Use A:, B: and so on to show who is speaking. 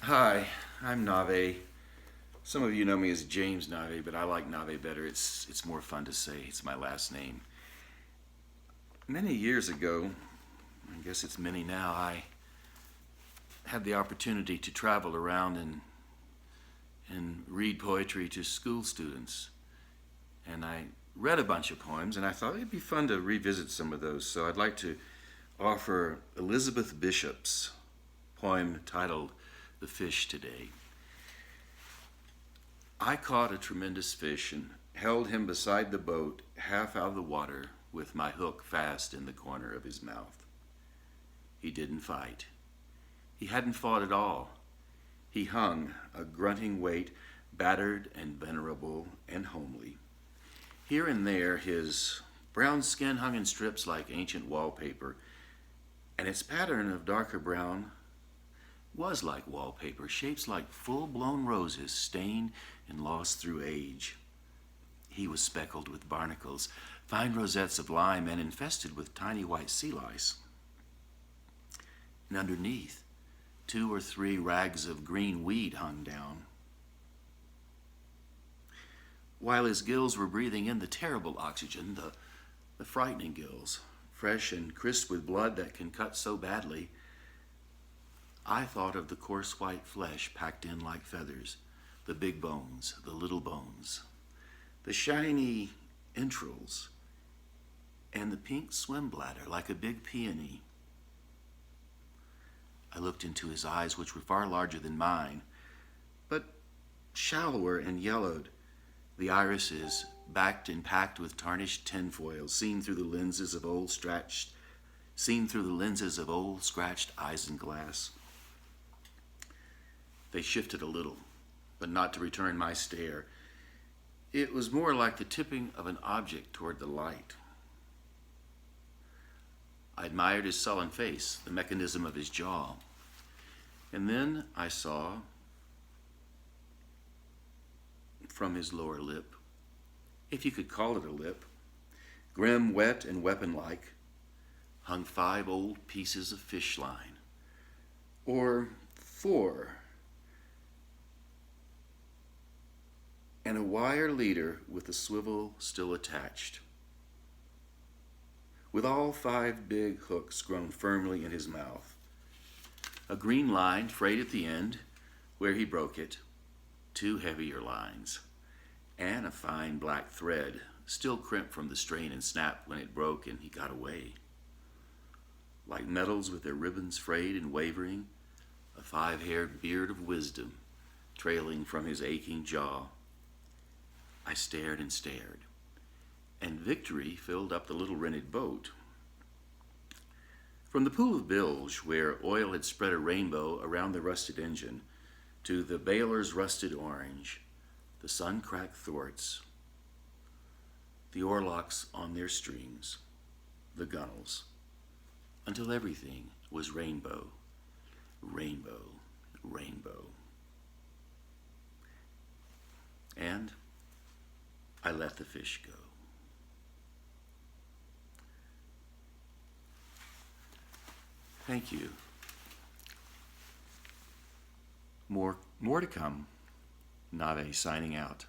A: Hi, I'm Nave. Some of you know me as James Nave, but I like Nave better. It's more fun to say. It's my last name. Many years ago, I guess it's many now, I had the opportunity to travel around and read poetry to school students. And I read a bunch of poems, and I thought it'd be fun to revisit some of those. So I'd like to offer Elizabeth Bishop's poem titled The Fish Today. I caught a tremendous fish and held him beside the boat, half out of the water, with my hook fast in the corner of his mouth. He didn't fight. He hadn't fought at all. He hung, a grunting weight, battered and venerable and homely. Here and there his brown skin hung in strips like ancient wallpaper, and its pattern of darker brown was like wallpaper, shapes like full-blown roses stained and lost through age. He was speckled with barnacles, fine rosettes of lime, and infested with tiny white sea lice. And underneath, 2 or 3 rags of green weed hung down. While his gills were breathing in the terrible oxygen, the frightening gills, fresh and crisp with blood that can cut so badly, I thought of the coarse white flesh packed in like feathers, the big bones, the little bones, the shiny entrails, and the pink swim bladder like a big peony. I looked into his eyes, which were far larger than mine, but shallower and yellowed, the irises backed and packed with tarnished tinfoil, seen through the lenses of old scratched isinglass. They shifted a little, but not to return my stare. It was more like the tipping of an object toward the light. I admired his sullen face, the mechanism of his jaw. And then I saw, from his lower lip, if you could call it a lip, grim, wet, and weapon-like, hung 5 old pieces of fish line, or 4, and a wire leader with a swivel still attached, with all 5 big hooks grown firmly in his mouth. A green line frayed at the end, where he broke it, 2 heavier lines, and a fine black thread, still crimped from the strain and snap when it broke and he got away. Like metals with their ribbons frayed and wavering, a 5-haired beard of wisdom trailing from his aching jaw. I stared and stared, and victory filled up the little rented boat. From the pool of bilge, where oil had spread a rainbow around the rusted engine, to the bailer's rusted orange, the sun-cracked thwarts, the oarlocks on their strings, the gunnels, until everything was rainbow, rainbow, rainbow. And I let the fish go. Thank you. More to come. Nave signing out.